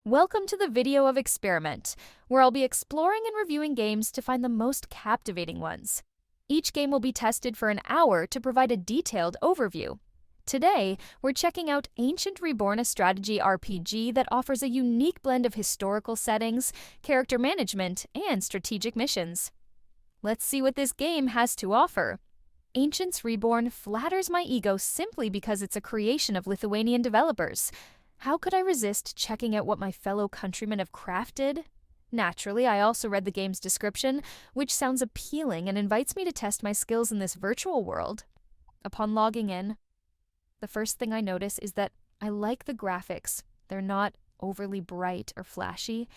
Welcome to the video of Experiment, where I'll be exploring and reviewing games to find the most captivating ones. Each game will be tested for an hour to provide a detailed overview. Today, we're checking out Ancient Reborn, a strategy RPG that offers a unique blend of historical settings, character management, and strategic missions. Let's see what this game has to offer. Ancient Reborn flatters my ego simply because it's a creation of Lithuanian developers. How could I resist checking out what my fellow countrymen have crafted? Naturally, I also read the game's description, which sounds appealing and invites me to test my skills in this virtual world. Upon logging in, the first thing I notice is that I like the graphics. They're not overly bright or flashy,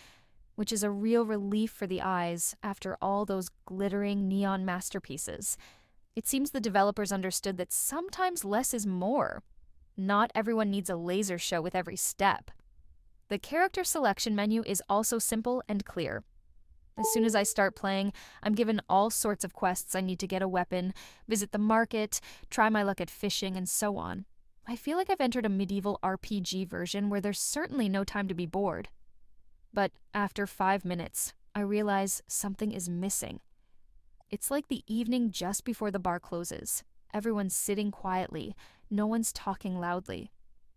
which is a real relief for the eyes after all those glittering neon masterpieces. It seems the developers understood that sometimes less is more. Not everyone needs a laser show with every step. The character selection menu is also simple and clear. As soon as I start playing, I'm given all sorts of quests. I need to get a weapon, visit the market, try my luck at fishing, and so on. I feel like I've entered a medieval RPG version where there's certainly no time to be bored. But after 5 minutes, I realize something is missing. It's like the evening just before the bar closes. Everyone's sitting quietly. No one's talking loudly.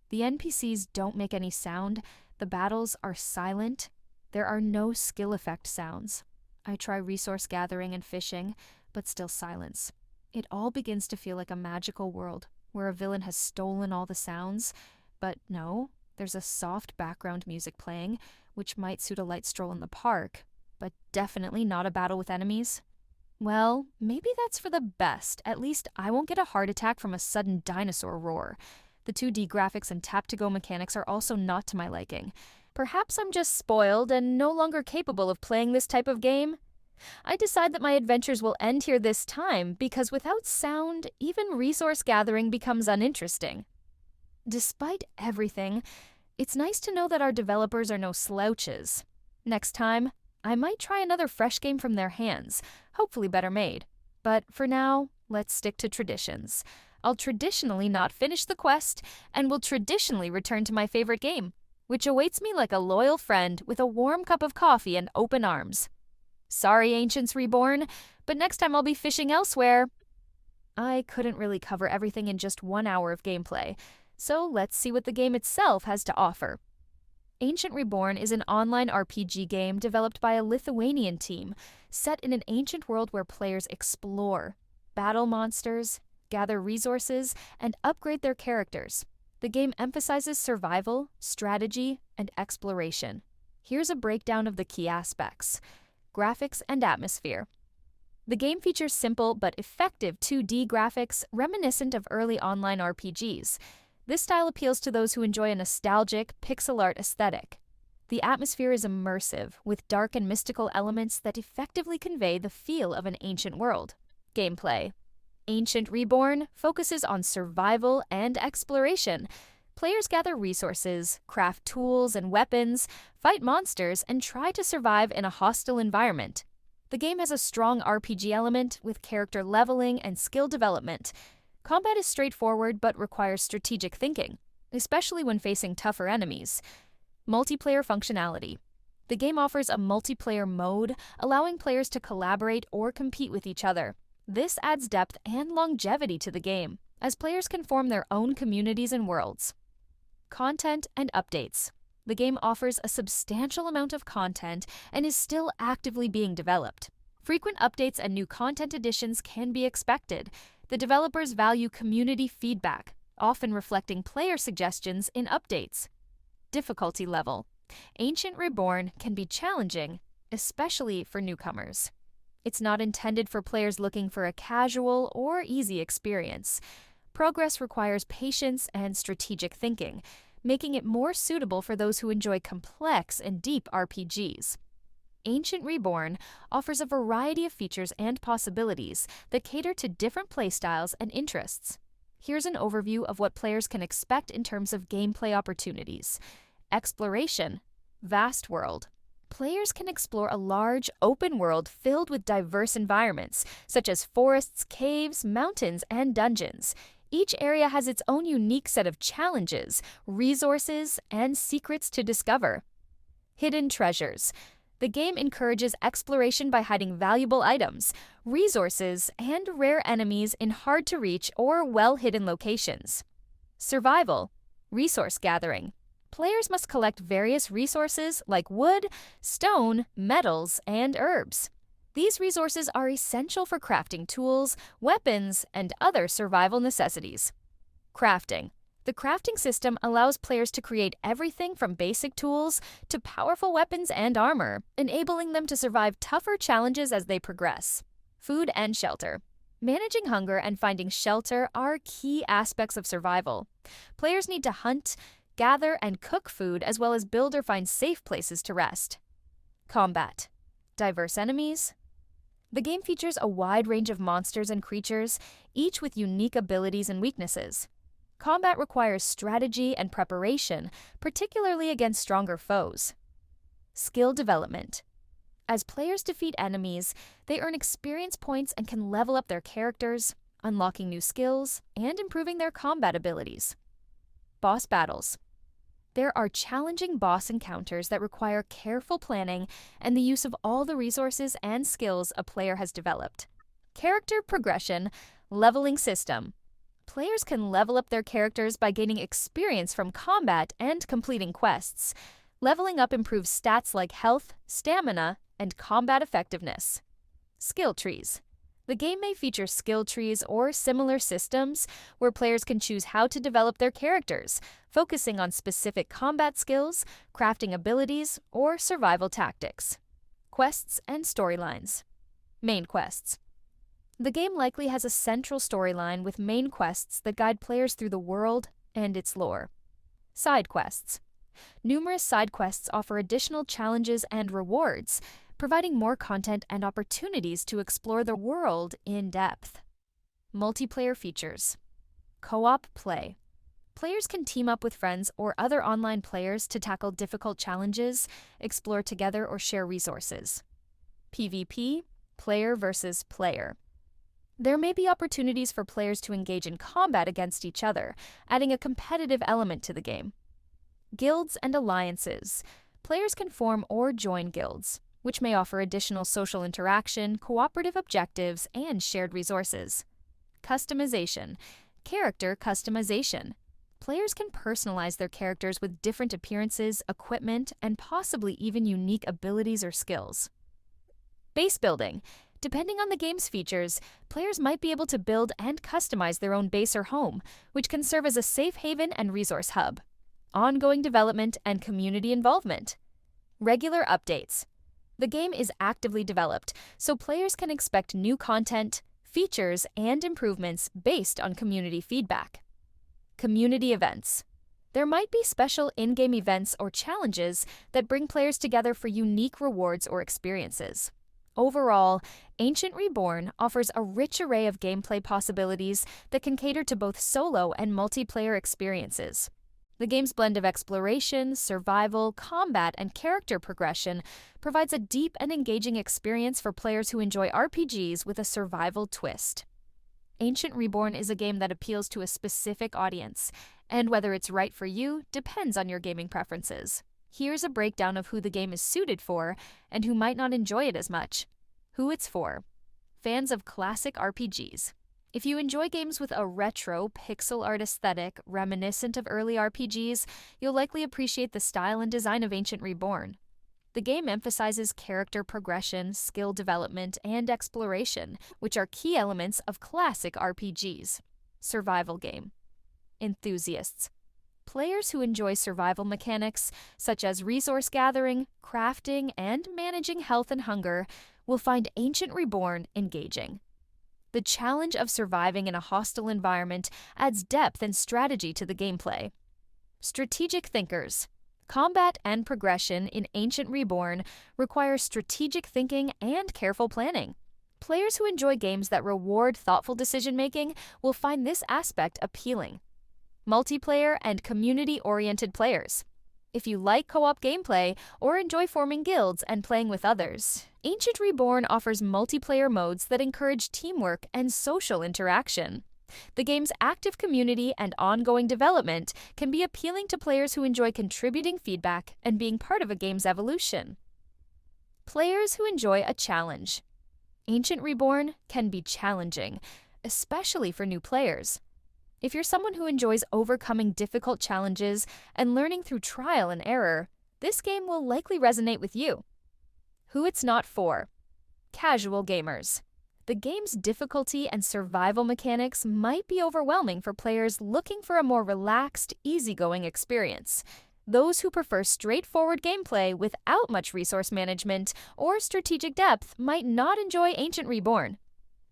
The NPCs don't make any sound. The battles are silent. There are no skill effect sounds. I try resource gathering and fishing, but still silence. It all begins to feel like a magical world where a villain has stolen all the sounds. But no, there's a soft background music playing, which might suit a light stroll in the park, but definitely not a battle with enemies. Well, maybe that's for the best. At least I won't get a heart attack from a sudden dinosaur roar. The 2D graphics and tap-to-go mechanics are also not to my liking. Perhaps I'm just spoiled and no longer capable of playing this type of game. I decide that my adventures will end here this time because without sound, even resource gathering becomes uninteresting. Despite everything, it's nice to know that our developers are no slouches. Next time, I might try another fresh game from their hands, hopefully better made. But for now, let's stick to traditions. I'll traditionally not finish the quest, and will traditionally return to my favorite game, which awaits me like a loyal friend with a warm cup of coffee and open arms. Sorry, Ancients Reborn, but next time I'll be fishing elsewhere. I couldn't really cover everything in just 1 hour of gameplay, so let's see what the game itself has to offer. Ancient Reborn is an online RPG game developed by a Lithuanian team, set in an ancient world where players explore, battle monsters, gather resources, and upgrade their characters. The game emphasizes survival, strategy, and exploration. Here's a breakdown of the key aspects: graphics and atmosphere. The game features simple but effective 2D graphics reminiscent of early online RPGs. This style appeals to those who enjoy a nostalgic, pixel art aesthetic. The atmosphere is immersive, with dark and mystical elements that effectively convey the feel of an ancient world. Gameplay. Ancient Reborn focuses on survival and exploration. Players gather resources, craft tools and weapons, fight monsters, and try to survive in a hostile environment. The game has a strong RPG element with character leveling and skill development. Combat is straightforward but requires strategic thinking, especially when facing tougher enemies. Multiplayer functionality. The game offers a multiplayer mode, allowing players to collaborate or compete with each other. This adds depth and longevity to the game, as players can form their own communities and worlds. Content and updates. The game offers a substantial amount of content and is still actively being developed. Frequent updates and new content additions can be expected. The developers value community feedback, often reflecting player suggestions in updates. Difficulty level. Ancient Reborn can be challenging, especially for newcomers. It's not intended for players looking for a casual or easy experience. Progress requires patience and strategic thinking, making it more suitable for those who enjoy complex and deep RPGs. Ancient Reborn offers a variety of features and possibilities that cater to different playstyles and interests. Here's an overview of what players can expect in terms of gameplay opportunities. Exploration. Vast world. Players can explore a large, open world filled with diverse environments, such as forests, caves, mountains, and dungeons. Each area has its own unique set of challenges, resources, and secrets to discover. Hidden treasures. The game encourages exploration by hiding valuable items, resources, and rare enemies in hard-to-reach or well-hidden locations. Survival. Resource gathering. Players must collect various resources like wood, stone, metals, and herbs. These resources are essential for crafting tools, weapons, and other survival necessities. Crafting. The crafting system allows players to create everything from basic tools to powerful weapons and armor, enabling them to survive tougher challenges as they progress. Food and shelter. Managing hunger and finding shelter are key aspects of survival. Players need to hunt, gather, and cook food, as well as build or find safe places to rest. Combat. Diverse enemies. The game features a wide range of monsters and creatures, each with unique abilities and weaknesses. Combat requires strategy and preparation, particularly against stronger foes. Skill development. As players defeat enemies, they earn experience points and can level up their characters, unlocking new skills and improving their combat abilities. Boss battles. There are challenging boss encounters that require careful planning and the use of all the resources and skills a player has developed. Character progression, leveling system. Players can level up their characters by gaining experience from combat and completing quests. Leveling up improves stats like health, stamina, and combat effectiveness. Skill trees. The game may feature skill trees or similar systems where players can choose how to develop their characters, focusing on specific combat skills, crafting abilities, or survival tactics. Quests and storylines. Main quests. The game likely has a central storyline with main quests that guide players through the world and its lore. Side quests. Numerous side quests offer additional challenges and rewards, providing more content and opportunities to explore the world in depth. Multiplayer features. Co-op play. Players can team up with friends or other online players to tackle difficult challenges, explore together, or share resources. PvP, player versus player. There may be opportunities for players to engage in combat against each other, adding a competitive element to the game. Guilds and alliances. Players can form or join guilds, which may offer additional social interaction, cooperative objectives, and shared resources. Customization. Character customization. Players can personalize their characters with different appearances, equipment, and possibly even unique abilities or skills. Base building. Depending on the game's features, players might be able to build and customize their own base or home, which can serve as a safe haven and resource hub. Ongoing development and community involvement. Regular updates. The game is actively developed, so players can expect new content, features, and improvements based on community feedback. Community events. There might be special in-game events or challenges that bring players together for unique rewards or experiences. Overall, Ancient Reborn offers a rich array of gameplay possibilities that can cater to both solo and multiplayer experiences. The game's blend of exploration, survival, combat, and character progression provides a deep and engaging experience for players who enjoy RPGs with a survival twist. Ancient Reborn is a game that appeals to a specific audience, and whether it's right for you depends on your gaming preferences. Here's a breakdown of who the game is suited for and who might not enjoy it as much. Who it's for. Fans of classic RPGs. If you enjoy games with a retro, pixel art aesthetic reminiscent of early RPGs, you'll likely appreciate the style and design of Ancient Reborn. The game emphasizes character progression, skill development, and exploration, which are key elements of classic RPGs. Survival game. Enthusiasts. Players who enjoy survival mechanics, such as resource gathering, crafting, and managing health and hunger, will find Ancient Reborn engaging. The challenge of surviving in a hostile environment adds depth and strategy to the gameplay. Strategic thinkers. Combat and progression in Ancient Reborn require strategic thinking and careful planning. Players who enjoy games that reward thoughtful decision-making will find this aspect appealing. Multiplayer and community-oriented players. If you like co-op gameplay or enjoy forming guilds and playing with others, Ancient Reborn offers multiplayer modes that encourage teamwork and social interaction. The game's active community and ongoing development can be appealing to players who enjoy contributing feedback and being part of a game's evolution. Players who enjoy a challenge. Ancient Reborn can be challenging, especially for new players. If you're someone who enjoys overcoming difficult challenges and learning through trial and error, this game will likely resonate with you. Who it's not for. Casual gamers. The game's difficulty and survival mechanics might be overwhelming for players looking for a more relaxed, easygoing experience. Those who prefer straightforward gameplay without much resource management or strategic depth might not enjoy Ancient Reborn.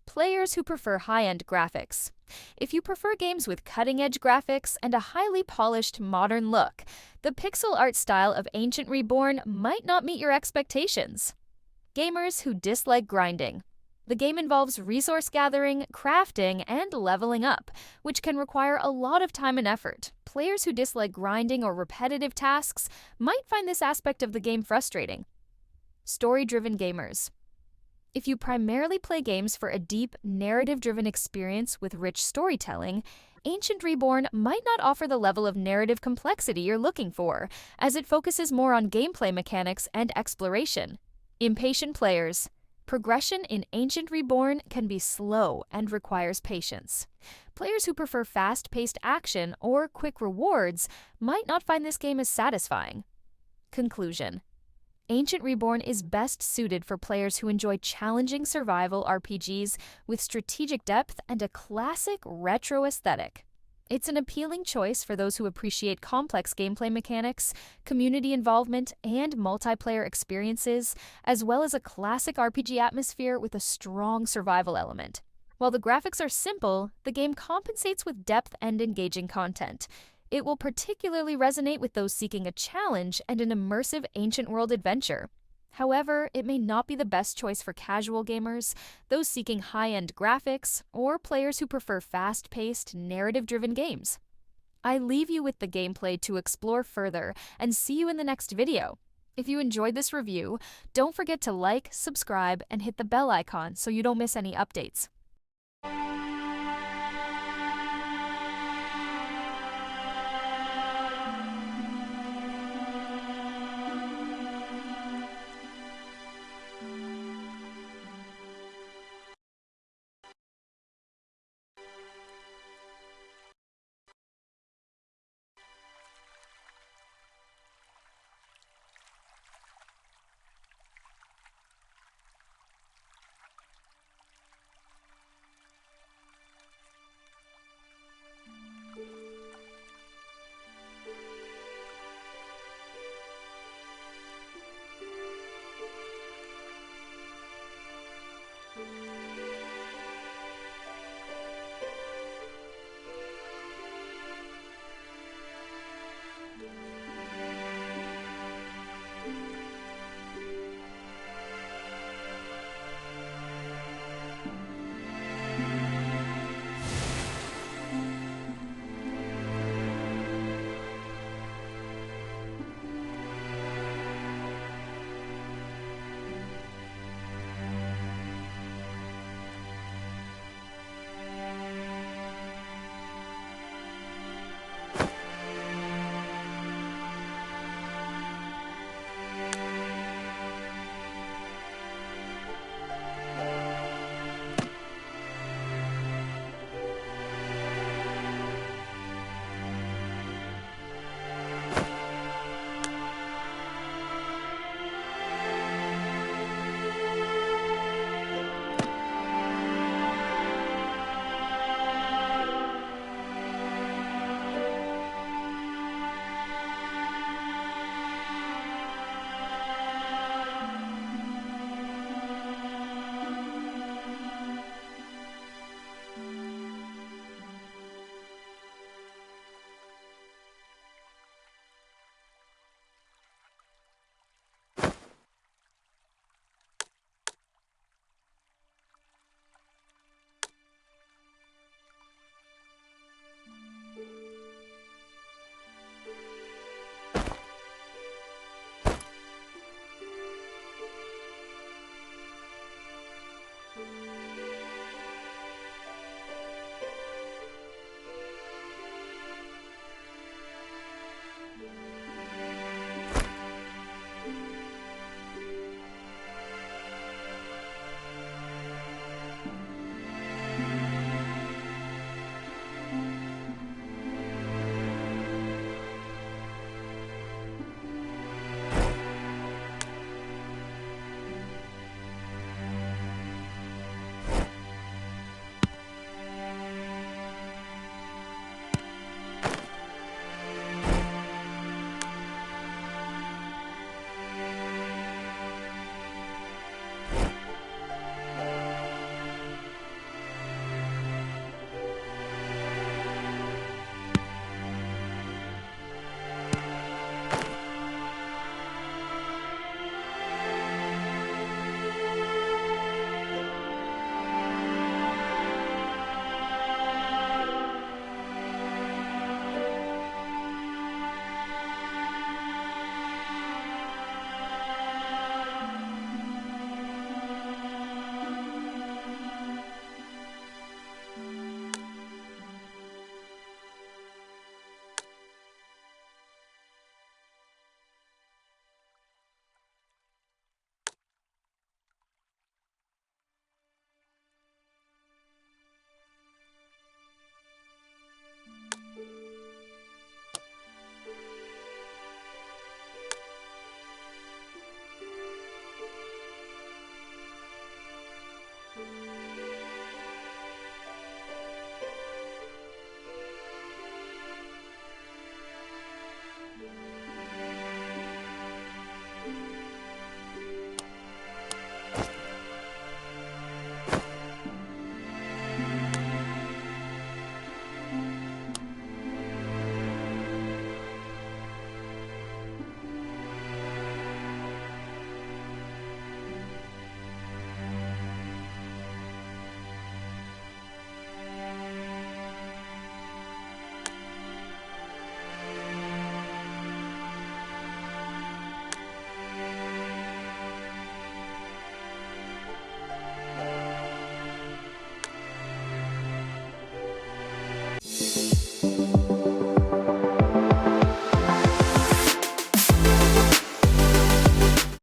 Players who prefer high-end graphics. If you prefer games with cutting-edge graphics and a highly polished, modern look, the pixel art style of Ancient Reborn might not meet your expectations. Gamers who dislike grinding. The game involves resource gathering, crafting, and leveling up, which can require a lot of time and effort. Players who dislike grinding or repetitive tasks might find this aspect of the game frustrating. Story-driven gamers. If you primarily play games for a deep, narrative-driven experience with rich storytelling, Ancient Reborn might not offer the level of narrative complexity you're looking for, as it focuses more on gameplay mechanics and exploration. Impatient players. Progression in Ancient Reborn can be slow and requires patience. Players who prefer fast-paced action or quick rewards might not find this game as satisfying. Conclusion. Ancient Reborn is best suited for players who enjoy challenging survival RPGs with strategic depth and a classic retro aesthetic. It's an appealing choice for those who appreciate complex gameplay mechanics, community involvement, and multiplayer experiences, as well as a classic RPG atmosphere with a strong survival element. While the graphics are simple, the game compensates with depth and engaging content. It will particularly resonate with those seeking a challenge and an immersive ancient world adventure. However, it may not be the best choice for casual gamers, those seeking high-end graphics, or players who prefer fast-paced, narrative-driven games. I leave you with the gameplay to explore further and see you in the next video. If you enjoyed this review, don't forget to like, subscribe, and hit the bell icon so you don't miss any updates.